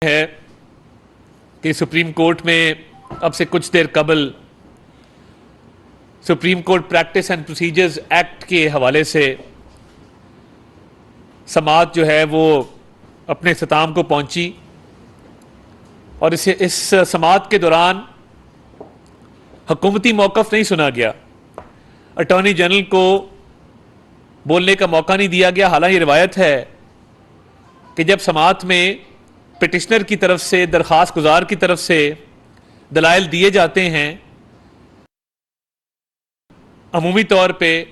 ہے کہ supreme court میں اب سے کچھ دیر قبل supreme court practice and procedures act کے حوالے سے سماعت جو ہے وہ اپنے اختتام کو پہنچی اور اس سماعت کے دوران حکومتی موقف نہیں سنا گیا. اٹارنی جنرل کو بولنے کا موقع نہیں دیا گیا. حالانکہ یہ روایت ہے کہ جب سماعت میں پٹیشنر کی طرف سے درخواست گزار کی طرف سے دلائل دیے جاتے ہیں عمومی طور پہ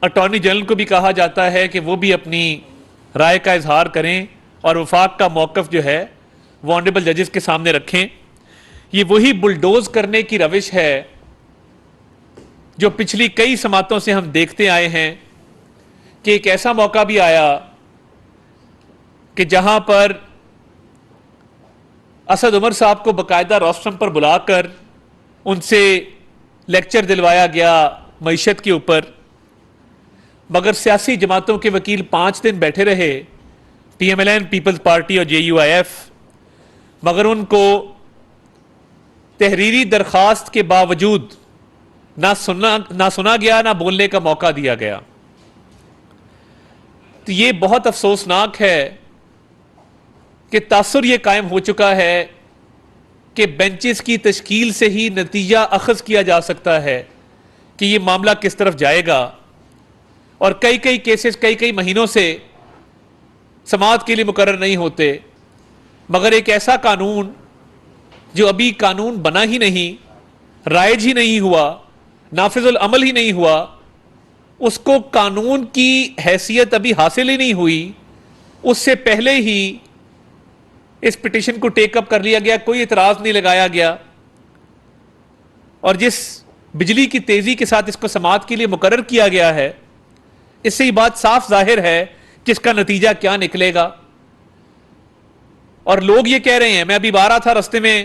اٹارنی جنرل کو بھی کہا جاتا ہے کہ وہ بھی اپنی رائے کا اظہار کریں اور وفاق کا موقف جو ہے وہ آنریبل ججز کے سامنے رکھیں. یہ وہی بلڈوز کرنے کی روش ہے جو پچھلی کئی سماعتوں سے ہم دیکھتے آئے ہیں کہ ایک ایسا موقع بھی آیا کہ جہاں پر اسد عمر صاحب کو باقاعدہ روسٹرم پر بلا کر ان سے لیکچر دلوایا گیا معیشت کے اوپر، مگر سیاسی جماعتوں کے وکیل 5 دن بیٹھے رہے، P M L N, Peoples Party اور جے یو آئی ایف، مگر ان کو تحریری درخواست کے باوجود نہ سنا گیا نہ بولنے کا موقع دیا گیا. تو یہ بہت افسوسناک ہے کہ تاثر یہ قائم ہو چکا ہے کہ بینچز کی تشکیل سے ہی نتیجہ اخذ کیا جا سکتا ہے کہ یہ معاملہ کس طرف جائے گا. اور کئی کیسز کئی مہینوں سے سماعت کے لیے مقرر نہیں ہوتے، مگر ایک ایسا قانون جو ابھی قانون بنا ہی نہیں، رائج ہی نہیں ہوا، نافذ العمل ہی نہیں ہوا، اس کو قانون کی حیثیت ابھی حاصل ہی نہیں ہوئی، اس سے پہلے ہی اس پٹیشن کو ٹیک اپ کر لیا گیا، کوئی اعتراض نہیں لگایا گیا. اور جس بجلی کی تیزی کے ساتھ اس کو سماعت کے لیے مقرر کیا گیا ہے، اس سے یہ بات صاف ظاہر ہے کہ اس کا نتیجہ کیا نکلے گا. اور لوگ یہ کہہ رہے ہیں، میں ابھی آ رہا تھا رستے میں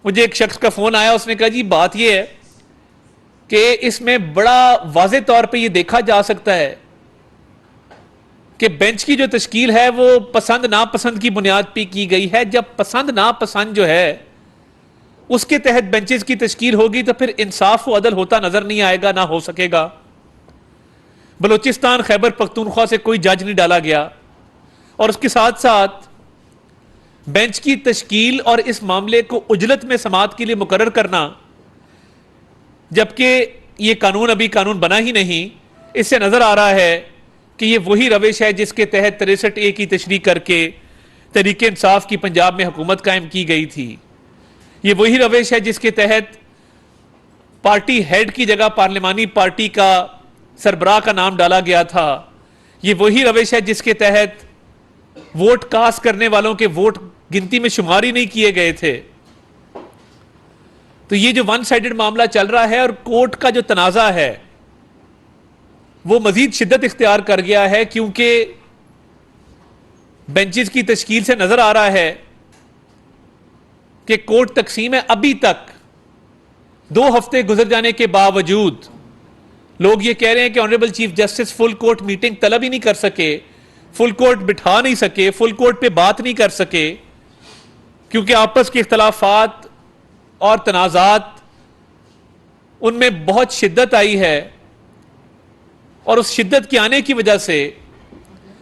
مجھے ایک شخص کا فون آیا، اس نے کہا جی بات یہ ہے کہ اس میں بڑا واضح طور پہ یہ دیکھا جا سکتا ہے کہ بینچ کی جو تشکیل ہے وہ پسند ناپسند کی بنیاد پہ کی گئی ہے. جب پسند ناپسند جو ہے اس کے تحت بینچز کی تشکیل ہوگی تو پھر انصاف و عدل ہوتا نظر نہیں آئے گا، نہ ہو سکے گا. بلوچستان خیبر پختونخوا سے کوئی جج نہیں ڈالا گیا، اور اس کے ساتھ ساتھ بینچ کی تشکیل اور اس معاملے کو عجلت میں سماعت کے لیے مقرر کرنا، جبکہ یہ قانون ابھی قانون بنا ہی نہیں. اس سے نظر آ رہا ہے کہ یہ وہی روش ہے جس کے تحت 63A کی تشریح کر کے تحریک انصاف کی پنجاب میں حکومت قائم کی گئی تھی. یہ وہی روش ہے جس کے تحت پارٹی ہیڈ کی جگہ پارلیمانی پارٹی کا سربراہ کا نام ڈالا گیا تھا. یہ وہی روش ہے جس کے تحت ووٹ کاسٹ کرنے والوں کے ووٹ گنتی میں شمار ہی نہیں کیے گئے تھے. تو یہ جو ون سائیڈڈ معاملہ چل رہا ہے اور کورٹ کا جو تنازع ہے وہ مزید شدت اختیار کر گیا ہے، کیونکہ بینچز کی تشکیل سے نظر آ رہا ہے کہ کورٹ تقسیم ہے. ابھی تک 2 ہفتے گزر جانے کے باوجود لوگ یہ کہہ رہے ہیں کہ honourable chief justice full court meeting طلب ہی نہیں کر سکے، فل کورٹ بٹھا نہیں سکے، فل کورٹ پہ بات نہیں کر سکے، کیونکہ آپس کے اختلافات اور تنازعات ان میں بہت شدت آئی ہے. اور اس شدت کے آنے کی وجہ سے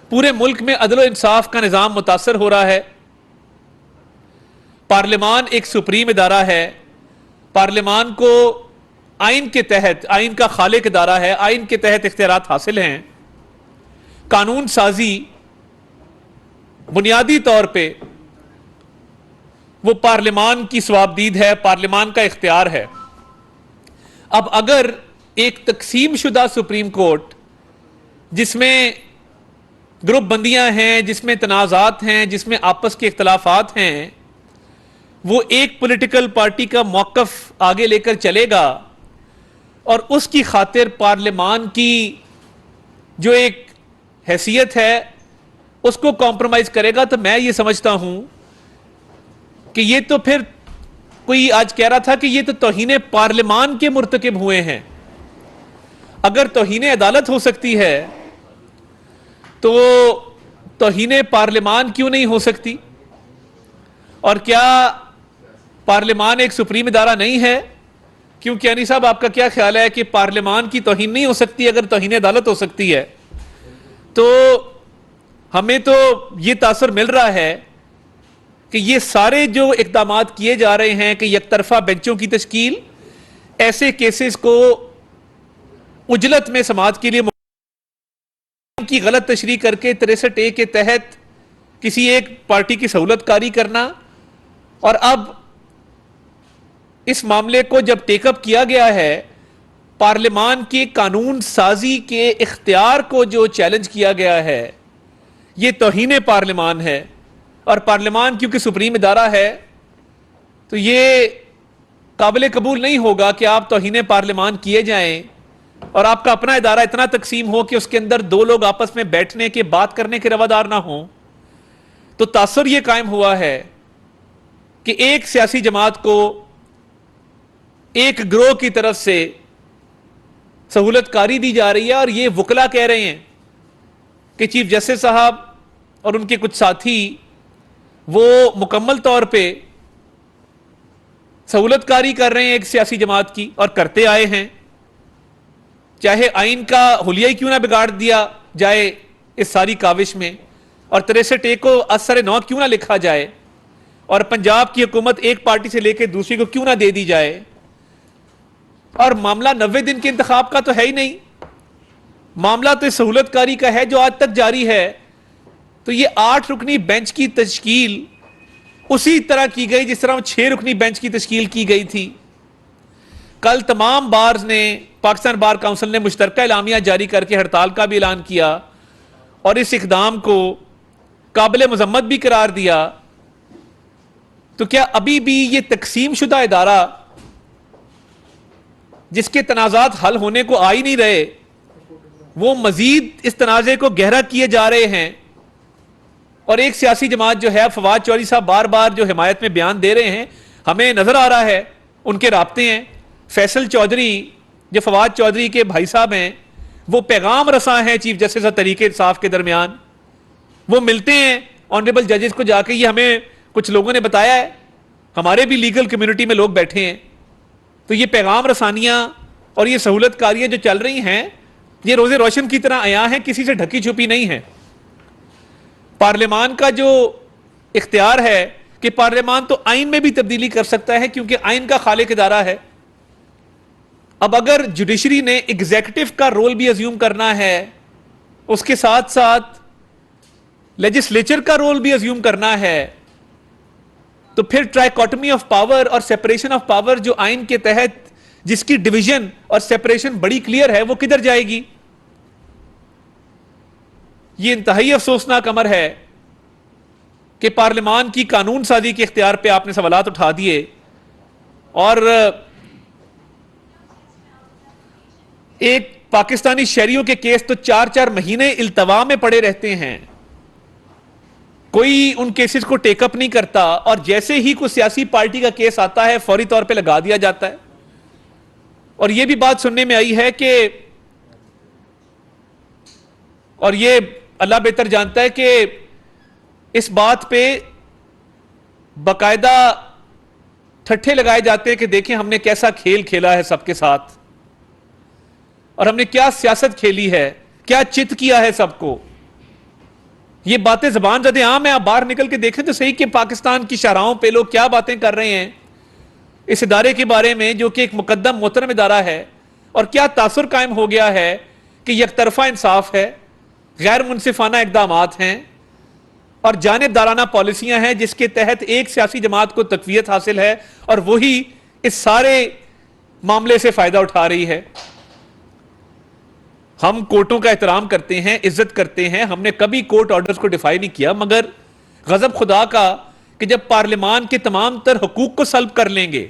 پورے ملک میں عدل و انصاف کا نظام متاثر ہو رہا ہے. پارلیمان ایک سپریم ادارہ ہے، پارلیمان کو آئین کے تحت، آئین کا خالق ادارہ ہے، آئین کے تحت اختیارات حاصل ہیں. قانون سازی بنیادی طور پہ وہ پارلیمان کی صوابدید ہے، پارلیمان کا اختیار ہے. اب اگر ایک تقسیم شدہ سپریم کورٹ جس میں گروپ بندیاں ہیں، جس میں تنازعات ہیں، جس میں آپس کے اختلافات ہیں، وہ ایک پولیٹیکل پارٹی کا موقف آگے لے کر چلے گا اور اس کی خاطر پارلیمان کی جو ایک حیثیت ہے اس کو کمپرومائز کرے گا، تو میں یہ سمجھتا ہوں کہ یہ تو پھر کوئی آج کہہ رہا تھا کہ یہ تو توہین پارلیمان کے مرتکب ہوئے ہیں. اگر توہین عدالت ہو سکتی ہے تو توہین پارلیمان کیوں نہیں ہو سکتی؟ اور کیا پارلیمان ایک سپریم ادارہ نہیں ہے؟ کیونکہ یعنی صاحب آپ کا کیا خیال ہے کہ پارلیمان کی توہین نہیں ہو سکتی اگر توہین عدالت ہو سکتی ہے؟ تو ہمیں تو یہ تاثر مل رہا ہے کہ یہ سارے جو اقدامات کیے جا رہے ہیں کہ یک طرفہ بینچوں کی تشکیل، ایسے کیسز کو اجلت میں سماعت کے لیے کی غلط تشریح کر کے 63A کے تحت کسی ایک پارٹی کی سہولت کاری کرنا، اور اب اس معاملے کو جب ٹیک اپ کیا گیا ہے، پارلیمان کے قانون سازی کے اختیار کو جو چیلنج کیا گیا ہے، یہ توہین پارلیمان ہے، اور پارلیمان کیونکہ سپریم ادارہ ہے تو یہ قابل قبول نہیں ہوگا کہ آپ توہین پارلیمان کیے جائیں اور آپ کا اپنا ادارہ اتنا تقسیم ہو کہ اس کے اندر دو لوگ آپس میں بیٹھنے کے بات کرنے کے روادار نہ ہوں۔ تو تاثر یہ قائم ہوا ہے کہ ایک سیاسی جماعت کو ایک گروہ کی طرف سے سہولت کاری دی جا رہی ہے، اور یہ وکلا کہہ رہے ہیں کہ چیف جسٹس صاحب اور ان کے کچھ ساتھی وہ مکمل طور پہ سہولت کاری کر رہے ہیں ایک سیاسی جماعت کی، اور کرتے آئے ہیں، چاہے آئین کا حلیہ ہی کیوں نہ بگاڑ دیا جائے اس ساری کاوش میں، اور 63A کو اثر نو کیوں نہ لکھا جائے، اور پنجاب کی حکومت ایک پارٹی سے لے کے دوسری کو کیوں نہ دے دی جائے، اور معاملہ 90 دن کے انتخاب کا تو ہے ہی نہیں، معاملہ تو اس سہولت کاری کا ہے جو آج تک جاری ہے۔ تو یہ 8 رکنی بینچ کی تشکیل اسی طرح کی گئی جس طرح 6 رکنی بینچ کی تشکیل کی گئی تھی۔ کل تمام بارز نے، پاکستان بار کونسل نے مشترکہ اعلامیہ جاری کر کے ہڑتال کا بھی اعلان کیا اور اس اقدام کو قابل مذمت بھی قرار دیا۔ تو کیا ابھی بھی یہ تقسیم شدہ ادارہ جس کے تنازعات حل ہونے کو آ ہی نہیں رہے، وہ مزید اس تنازع کو گہرا کیے جا رہے ہیں، اور ایک سیاسی جماعت جو ہے، فواد چودھری صاحب بار بار جو حمایت میں بیان دے رہے ہیں، ہمیں نظر آ رہا ہے ان کے رابطے ہیں۔ فیصل چودھری جو فواد چودھری کے بھائی صاحب ہیں، وہ پیغام رساں ہیں چیف جسٹس اور تحریک انصاف کے درمیان، وہ ملتے ہیں آنریبل ججز کو جا کے، یہ ہمیں کچھ لوگوں نے بتایا ہے، ہمارے بھی لیگل کمیونٹی میں لوگ بیٹھے ہیں۔ تو یہ پیغام رسانیاں اور یہ سہولت کاریاں جو چل رہی ہیں، یہ روز روشن کی طرح عیاں ہیں، کسی سے ڈھکی چھپی نہیں ہیں۔ پارلیمان کا جو اختیار ہے کہ پارلیمان تو آئین میں بھی تبدیلی کر سکتا ہے کیونکہ آئین کا خالق ادارہ ہے۔ اب اگر جوڈیشری نے ایگزیکٹو کا رول بھی ازیوم کرنا ہے، اس کے ساتھ ساتھ لیجسلیچر کا رول بھی ازیوم کرنا ہے، تو پھر ٹرائیکوٹمی آف پاور اور سیپریشن آف پاور جو آئین کے تحت جس کی ڈویژن اور سیپریشن بڑی کلیئر ہے، وہ کدھر جائے گی؟ یہ انتہائی افسوسناک امر ہے کہ پارلیمان کی قانون سازی کے اختیار پہ آپ نے سوالات اٹھا دیے، اور ایک پاکستانی شہریوں کے کیس تو 4 مہینے التوا میں پڑے رہتے ہیں، کوئی ان کیسز کو ٹیک اپ نہیں کرتا، اور جیسے ہی کوئی سیاسی پارٹی کا کیس آتا ہے فوری طور پہ لگا دیا جاتا ہے۔ اور یہ بھی بات سننے میں آئی ہے کہ، اور یہ اللہ بہتر جانتا ہے کہ اس بات پہ باقاعدہ ٹھٹھے لگائے جاتے ہیں کہ دیکھیں ہم نے کیسا کھیل کھیلا ہے سب کے ساتھ، اور ہم نے کیا سیاست کھیلی ہے، کیا چت کیا ہے سب کو۔ یہ باتیں زبان زدیں عام ہیں، آپ باہر نکل کے دیکھیں تو صحیح کہ پاکستان کی شاہراہوں پہ لوگ کیا باتیں کر رہے ہیں اس ادارے کے بارے میں جو کہ ایک مقدم محترم ادارہ ہے، اور کیا تاثر قائم ہو گیا ہے کہ یک طرفہ انصاف ہے، غیر منصفانہ اقدامات ہیں، اور جانبدارانہ پالیسیاں ہیں جس کے تحت ایک سیاسی جماعت کو تقویت حاصل ہے اور وہی اس سارے معاملے سے فائدہ اٹھا رہی ہے۔ ہم کورٹوں کا احترام کرتے ہیں، عزت کرتے ہیں، ہم نے کبھی کورٹ آرڈرز کو ڈیفائی نہیں کیا، مگر غضب خدا کا کہ جب پارلیمان کے تمام تر حقوق کو سلب کر لیں گے،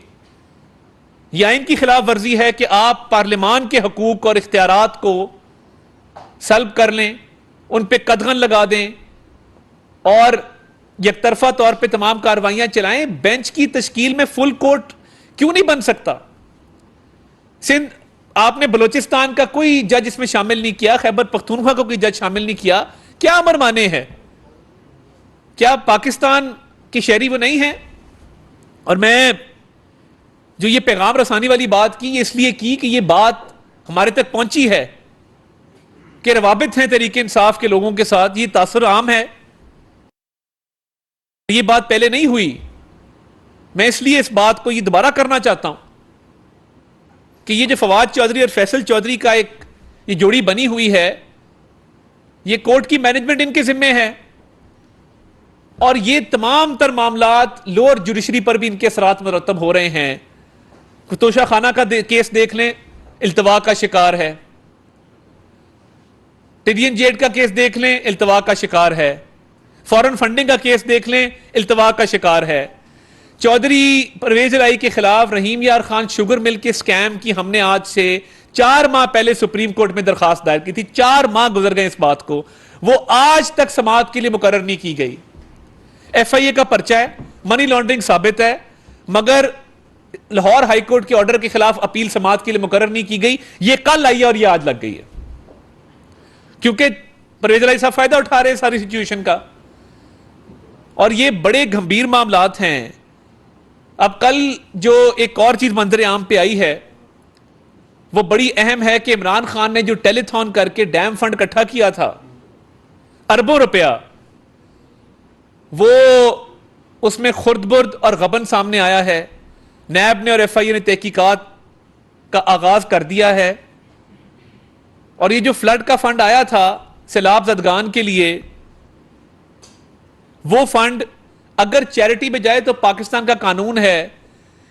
یہ آئین کی خلاف ورزی ہے کہ آپ پارلیمان کے حقوق اور اختیارات کو سلب کر لیں، ان پہ قدغن لگا دیں اور یک طرفہ طور پہ تمام کاروائیاں چلائیں۔ بینچ کی تشکیل میں فل کورٹ کیوں نہیں بن سکتا؟ سندھ آپ نے بلوچستان کا کوئی جج اس میں شامل نہیں کیا، خیبر پختونخوا کا کوئی جج شامل نہیں کیا، کیا امر مانے ہے؟ کیا پاکستان کے شہری وہ نہیں ہیں؟ اور میں جو یہ پیغام رسانی والی بات کی، یہ اس لیے کی کہ یہ بات ہمارے تک پہنچی ہے کہ روابط ہیں تحریک انصاف کے لوگوں کے ساتھ، یہ تاثر عام ہے، یہ بات پہلے نہیں ہوئی. میں اس لیے اس بات کو یہ دوبارہ کرنا چاہتا ہوں کہ یہ جو فواد چودھری اور فیصل چودھری کا ایک یہ جوڑی بنی ہوئی ہے، یہ کورٹ کی مینجمنٹ ان کے ذمے ہے، اور یہ تمام تر معاملات لوور جوڈیشری پر بھی ان کے اثرات مرتب ہو رہے ہیں. توشہ خانہ کا کیس دیکھ لیں، التوا کا شکار ہے. ٹیڈین جیڈ کا کیس دیکھ لیں، التوا کا شکار ہے. فورن فنڈنگ کا کیس دیکھ لیں، التوا کا شکار ہے. چودھری پرویز الہی کے خلاف رحیم یار خان شوگر مل کے سکیم کی ہم نے آج سے 4 ماہ پہلے سپریم کورٹ میں درخواست دائر کی تھی. 4 ماہ گزر گئے اس بات کو، وہ آج تک سماعت کے لیے مقرر نہیں کی گئی. ایف آئی اے کا پرچہ ہے، منی لانڈرنگ ثابت ہے، مگر لاہور ہائی کورٹ کے آرڈر کے خلاف اپیل سماعت کے لیے مقرر نہیں کی گئی. یہ کل آئی ہے اور یہ آج لگ گئی ہے، کیونکہ پرویز الہی صاحب فائدہ اٹھا رہے ہیں ساری سچویشن کا. اور یہ بڑے گھمبیر معاملات ہیں. اب کل جو ایک اور چیز منظر عام پہ آئی ہے وہ بڑی اہم ہے کہ عمران خان نے جو ٹیلی تھون کر کے ڈیم فنڈ اکٹھا کیا تھا اربوں روپیہ، وہ اس میں خرد برد اور غبن سامنے آیا ہے. نیب نے اور ایف آئی اے نے تحقیقات کا آغاز کر دیا ہے. اور یہ جو فلڈ کا فنڈ آیا تھا سیلاب زدگان کے لیے، وہ فنڈ اگر چیریٹی میں جائے تو پاکستان کا قانون ہے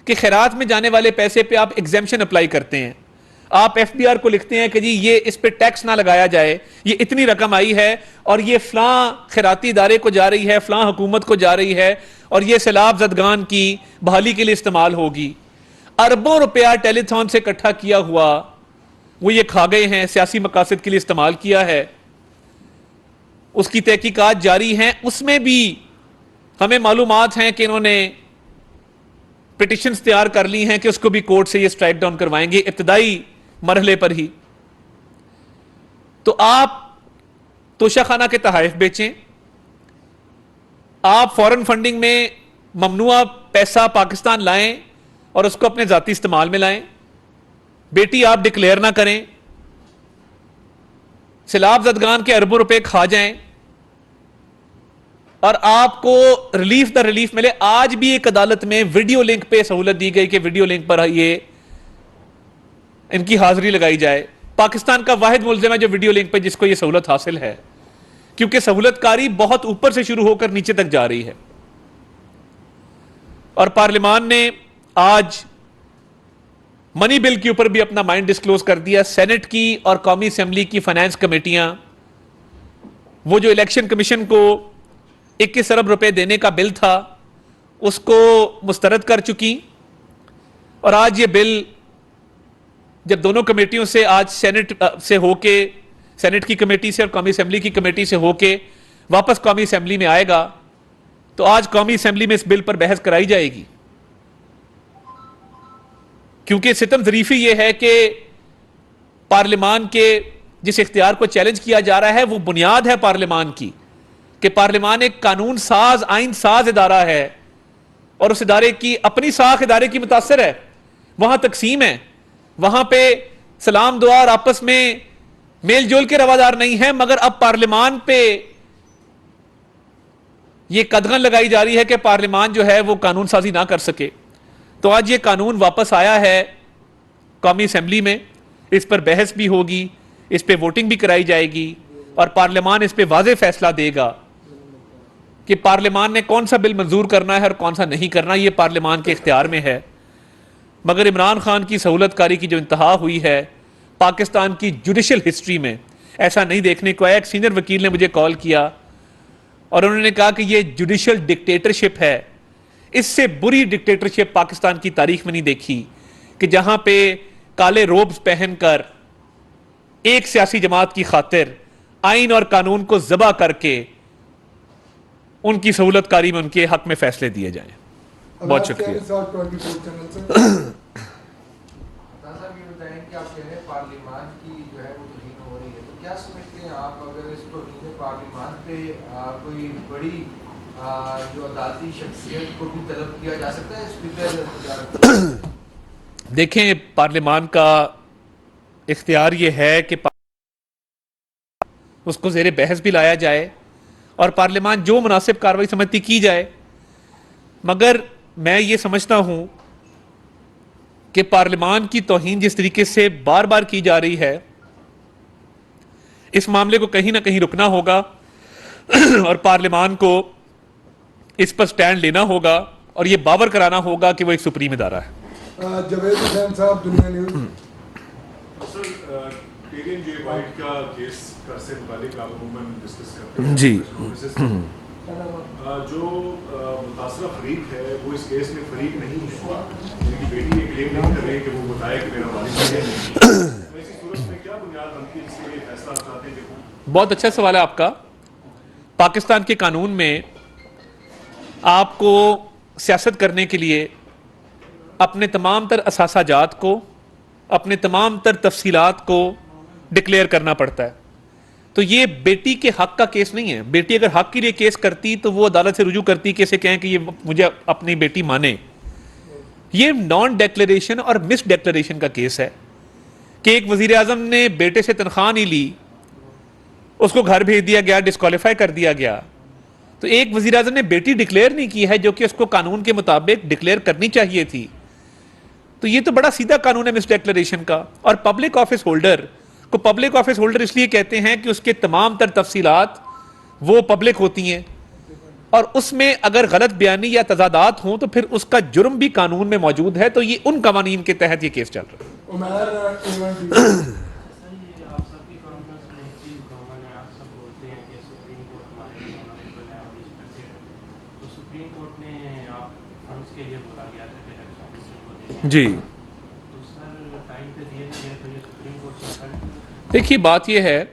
کہ خیرات میں جانے والے پیسے پہ آپ ایگزیمشن اپلائی کرتے ہیں. آپ ایف بی آر کو لکھتے ہیں کہ جی یہ اس پہ ٹیکس نہ لگایا جائے، یہ اتنی رقم آئی ہے اور یہ فلاں خیراتی ادارے کو جا رہی ہے، فلاں حکومت کو جا رہی ہے، اور یہ سیلاب زدگان کی بحالی کے لیے استعمال ہوگی. اربوں روپیہ ٹیلی تھون سے اکٹھا کیا ہوا وہ یہ کھا گئے ہیں، سیاسی مقاصد کے لیے استعمال کیا ہے. اس کی تحقیقات جاری ہیں. اس میں بھی ہمیں معلومات ہیں کہ انہوں نے پٹیشنز تیار کر لی ہیں کہ اس کو بھی کورٹ سے یہ سٹرائک ڈاؤن کروائیں گے ابتدائی مرحلے پر ہی. تو آپ توشہ خانہ کے تحائف بیچیں، آپ فورن فنڈنگ میں ممنوعہ پیسہ پاکستان لائیں اور اس کو اپنے ذاتی استعمال میں لائیں، بیٹی آپ ڈکلیئر نہ کریں، سیلاب زدگان کے اربوں روپے کھا جائیں اور آپ کو ریلیف دا ریلیف ملے. آج بھی ایک عدالت میں ویڈیو لنک پہ سہولت دی گئی کہ ویڈیو لنک پر یہ ان کی حاضری لگائی جائے. پاکستان کا واحد ملزم ہے جو ویڈیو لنک پہ جس کو یہ سہولت حاصل ہے، کیونکہ سہولت کاری بہت اوپر سے شروع ہو کر نیچے تک جا رہی ہے. اور پارلیمان نے آج منی بل کے اوپر بھی اپنا مائنڈ ڈسکلوز کر دیا. سینٹ کی اور قومی اسمبلی کی فائنانس کمیٹیاں وہ جو الیکشن کمیشن کو 21 ارب روپے دینے کا بل تھا اس کو مسترد کر چکی. اور آج یہ بل جب دونوں کمیٹیوں سے آج سینٹ سے ہو کے، سینٹ کی کمیٹی سے اور قومی اسمبلی کی کمیٹی سے ہو کے واپس قومی اسمبلی میں آئے گا، تو آج قومی اسمبلی میں اس بل پر بحث کرائی جائے گی. کیونکہ ستم ظریفی یہ ہے کہ پارلیمان کے جس اختیار کو چیلنج کیا جا رہا ہے وہ بنیاد ہے پارلیمان کی، کہ پارلیمان ایک قانون ساز، آئین ساز ادارہ ہے، اور اس ادارے کی اپنی ساکھ ادارے کی متاثر ہے. وہاں تقسیم ہے، وہاں پہ سلام دعا اور آپس میں میل جول کے روادار نہیں ہے، مگر اب پارلیمان پہ یہ قدغن لگائی جا رہی ہے کہ پارلیمان جو ہے وہ قانون سازی نہ کر سکے. تو آج یہ قانون واپس آیا ہے قومی اسمبلی میں، اس پر بحث بھی ہوگی، اس پہ ووٹنگ بھی کرائی جائے گی، اور پارلیمان اس پہ واضح فیصلہ دے گا کہ پارلیمان نے کون سا بل منظور کرنا ہے اور کون سا نہیں کرنا. یہ پارلیمان کے اختیار میں ہے. مگر عمران خان کی سہولت کاری کی جو انتہا ہوئی ہے پاکستان کی جوڈیشل ہسٹری میں، ایسا نہیں دیکھنے کو آیا. ایک سینئر وکیل نے مجھے کال کیا اور انہوں نے کہا کہ یہ جوڈیشل ڈکٹیٹرشپ ہے، اس سے بری ڈکٹیٹرشپ پاکستان کی تاریخ میں نہیں دیکھی، کہ جہاں پہ کالے روبز پہن کر ایک سیاسی جماعت کی خاطر آئین اور قانون کو ذبح کر کے ان کی سہولت کاری میں ان کے حق میں فیصلے دیے جائیں. بہت شکریہ. پارلیمان کی جو ہے وہ توہین ہو رہی ہے، تو کیا سمجھتے ہیں آپ اگر اس توہین پارلیمان پہ کوئی بڑی جو عدالتی شخصیت کو بھی طلب کیا جا سکتا ہے اسپیکر؟ دیکھیں پارلیمان کا اختیار یہ ہے کہ اس کو زیر بحث بھی لایا جائے اور پارلیمان جو مناسب کارروائی سمجھتی کی جائے، مگر میں یہ سمجھتا ہوں کہ پارلیمان کی توہین جس طریقے سے بار بار کی جا رہی ہے، اس معاملے کو کہیں نہ کہیں رکنا ہوگا اور پارلیمان کو اس پر سٹینڈ لینا ہوگا اور یہ باور کرانا ہوگا کہ وہ ایک سپریم ادارہ ہے۔ جاوید حسین صاحب، دنیا نیوز۔ سر، ٹیرین جے وائٹ کا کیس سے متعلق آپ عموماً ڈسکس کرتے ہیں جی، جو متاثرہ فریق ہے وہ اس کیس میں فریق نہیں ہے، ان کی بیٹی یہ کلیم نہیں کر رہی کہ وہ بتائے کہ میرا والد ہے نہیں۔ ایسی صورت میں کیا بنیاد بنتی ہے جس سے یہ فیصلہ چاہتے ہیں کہ بہت اچھا سوال ہے آپ کا۔ پاکستان کے قانون میں آپ کو سیاست کرنے کے لیے اپنے تمام تر اثاثہ جات کو، اپنے تمام تر تفصیلات کو ڈکلیئر کرنا پڑتا ہے۔ تو یہ بیٹی کے حق کا کیس نہیں ہے۔ بیٹی اگر حق کے لیے کیس کرتی تو وہ عدالت سے رجوع کرتی کہ اسے کہیں کہ یہ مجھے اپنی بیٹی مانے۔ یہ نان ڈیکلیریشن اور مس ڈیکلیریشن کا کیس ہے کہ ایک وزیر اعظم نے بیٹے سے تنخواہ نہیں لی، اس کو گھر بھیج دیا گیا، ڈسکوالیفائی کر دیا گیا۔ تو ایک وزیر اعظم نے بیٹی ڈکلیئر نہیں کی ہے جو کہ اس کو قانون کے مطابق ڈکلیئر کرنی چاہیے تھی۔ تو یہ تو بڑا سیدھا قانون ہے مس ڈیکلیریشن کا۔ اور پبلک آفس ہولڈر کو پبلک آفس ہولڈر اس لیے کہتے ہیں کہ اس کے تمام تر تفصیلات وہ پبلک ہوتی ہیں، اور اس میں اگر غلط بیانی یا تضادات ہوں تو پھر اس کا جرم بھی قانون میں موجود ہے۔ تو یہ ان قوانین کے تحت یہ کیس چل رہا ہے۔ جی دیکھیے بات یہ ہے،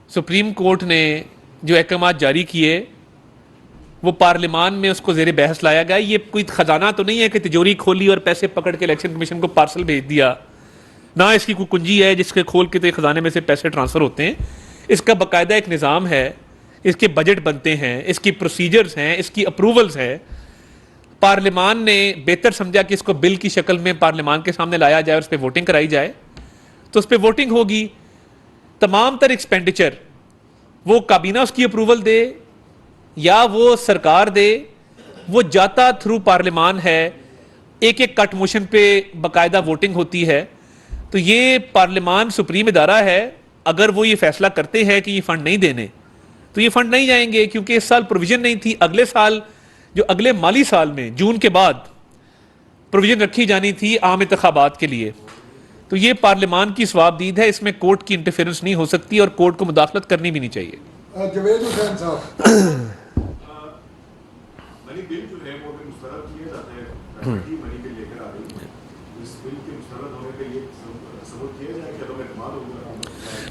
سپریم کورٹ نے جو احکامات جاری کیے وہ پارلیمان میں اس کو زیر بحث لایا گیا۔ یہ کوئی خزانہ تو نہیں ہے کہ تجوری کھولی اور پیسے پکڑ کے الیکشن کمیشن کو پارسل بھیج دیا، نہ اس کی کوئی کنجی ہے جس کے کھول کے تو خزانے میں سے پیسے ٹرانسفر ہوتے ہیں۔ اس کا باقاعدہ ایک نظام ہے، اس کے بجٹ بنتے ہیں، اس کی پروسیجرز ہیں، اس کی اپروولز ہیں۔ پارلیمان نے بہتر سمجھا کہ اس کو بل کی شکل میں پارلیمان کے سامنے لایا جائے اور اس پہ ووٹنگ کرائی جائے، تو اس پہ ووٹنگ ہوگی۔ تمام تر ایکسپینڈیچر وہ کابینہ اس کی اپروول دے یا وہ سرکار دے، وہ جاتا تھرو پارلیمان ہے۔ ایک ایک کٹ موشن پہ باقاعدہ ووٹنگ ہوتی ہے۔ تو یہ پارلیمان سپریم ادارہ ہے، اگر وہ یہ فیصلہ کرتے ہیں کہ یہ فنڈ نہیں دینے تو یہ فنڈ نہیں جائیں گے، کیونکہ اس سال پروویژن نہیں تھی۔ اگلے سال جو اگلے مالی سال میں جون کے بعد پروویژن رکھی جانی تھی عام انتخابات کے لیے۔ تو یہ پارلیمان کی ثوابدید ہے، اس میں کورٹ کی انٹرفیئرنس نہیں ہو سکتی اور کورٹ کو مداخلت کرنی بھی نہیں چاہیے۔ جاوید حسین صاحب، منی بل جو ہے وہ مسترد کیا جاتا ہے، فیکلٹی منی بل لے کر آ رہی ہے، اس بل کے مسترد ہونے پہ یہ ثبوت کیا جائے کہ عدم اعتماد ہوگا؟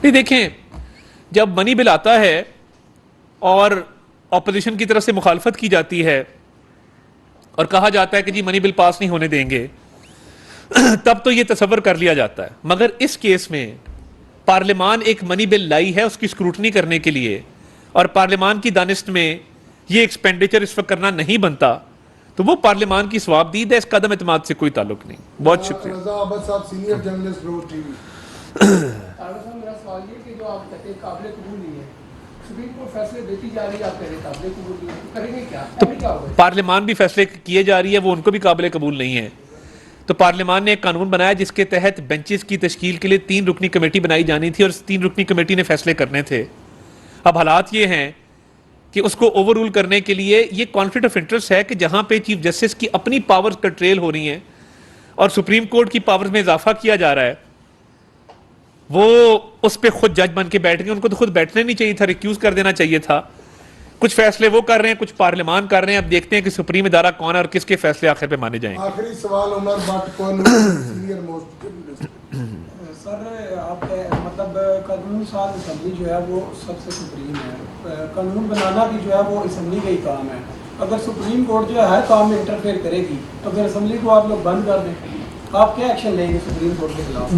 نہیں، دیکھیں جب منی بل آتا ہے اور اپوزیشن کی طرف سے مخالفت کی جاتی ہے اور کہا جاتا ہے کہ جی منی بل پاس نہیں ہونے دیں گے، تب تو یہ تصور کر لیا جاتا ہے۔ مگر اس کیس میں پارلیمان ایک منی بل لائی ہے اس کی اسکروٹنی کرنے کے لیے، اور پارلیمان کی دانست میں یہ ایکسپینڈیچر اس وقت کرنا نہیں بنتا، تو وہ پارلیمان کی ثوابدید ہے، اس کا عدم اعتماد سے کوئی تعلق نہیں۔ بہت شکریہ۔ رضا احمد صاحب، سینئر جرنلسٹ، روز ٹی وی۔ صاحب میرا سوال یہ کہ جو آپ کہتے ہیں قابل قبول نہیں ہے، سپریم کورٹ فیصلے دیتی جا رہی ہے، آپ کہہ رہے ہیں قابل قبول نہیں ہے، تو کریں گے کیا؟ کیا ہوگا؟ پارلیمان بھی فیصلے کیے جا رہی ہے، وہ ان کو بھی قابل قبول نہیں ہے۔ تو پارلیمان نے ایک قانون بنایا جس کے تحت بینچز کی تشکیل کے لیے 3 رکنی کمیٹی بنائی جانی تھی اور 3 رکنی کمیٹی نے فیصلے کرنے تھے۔ اب حالات یہ ہیں کہ اس کو اوور رول کرنے کے لیے یہ کانفلکٹ آف انٹرسٹ ہے کہ جہاں پہ چیف جسٹس کی اپنی پاورز کنٹریل ہو رہی ہیں اور سپریم کورٹ کی پاورز میں اضافہ کیا جا رہا ہے، وہ اس پہ خود جج بن کے بیٹھ گئے۔ ان کو تو خود بیٹھنا نہیں چاہیے تھا، ریکیوز کر دینا چاہیے تھا۔ کچھ فیصلے وہ کر رہے ہیں، کچھ پارلیمان کر رہے ہیں۔ اب دیکھتے ہیں کہ سپریم ادارہ کون ہے اور کس کے فیصلے آخر پہ مانے جائیں گے۔ آخری سوال عمر بٹ کو، سینئر موسٹ جرنلسٹ۔ سر، آپ مطلب قانون ساز اسمبلی جو ہے وہ سب سے سپریم ہے، قانون بنانا بھی جو ہے وہ اسمبلی کا ہی کام ہے۔ اگر سپریم کورٹ جو ہے کام میں انٹرفیئر کرے گی تو پھر اسمبلی کو آپ لوگ بند کر دیں، آپ کیا ایکشن لیں گے سپریم کورٹ کے خلاف؟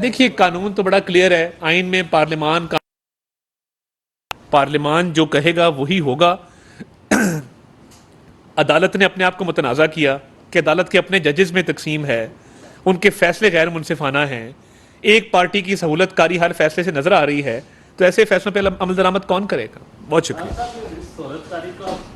دیکھیے قانون تو بڑا کلیئر ہے، آئین میں پارلیمان جو کہے گا وہی ہوگا۔ عدالت نے اپنے آپ کو متنازع کیا کہ عدالت کے اپنے ججز میں تقسیم ہے، ان کے فیصلے غیر منصفانہ ہیں، ایک پارٹی کی سہولت کاری ہر فیصلے سے نظر آ رہی ہے، تو ایسے فیصلوں پہ عمل درآمد کون کرے گا؟ بہت شکریہ۔ صاحب اس سہولت کاری کو آپ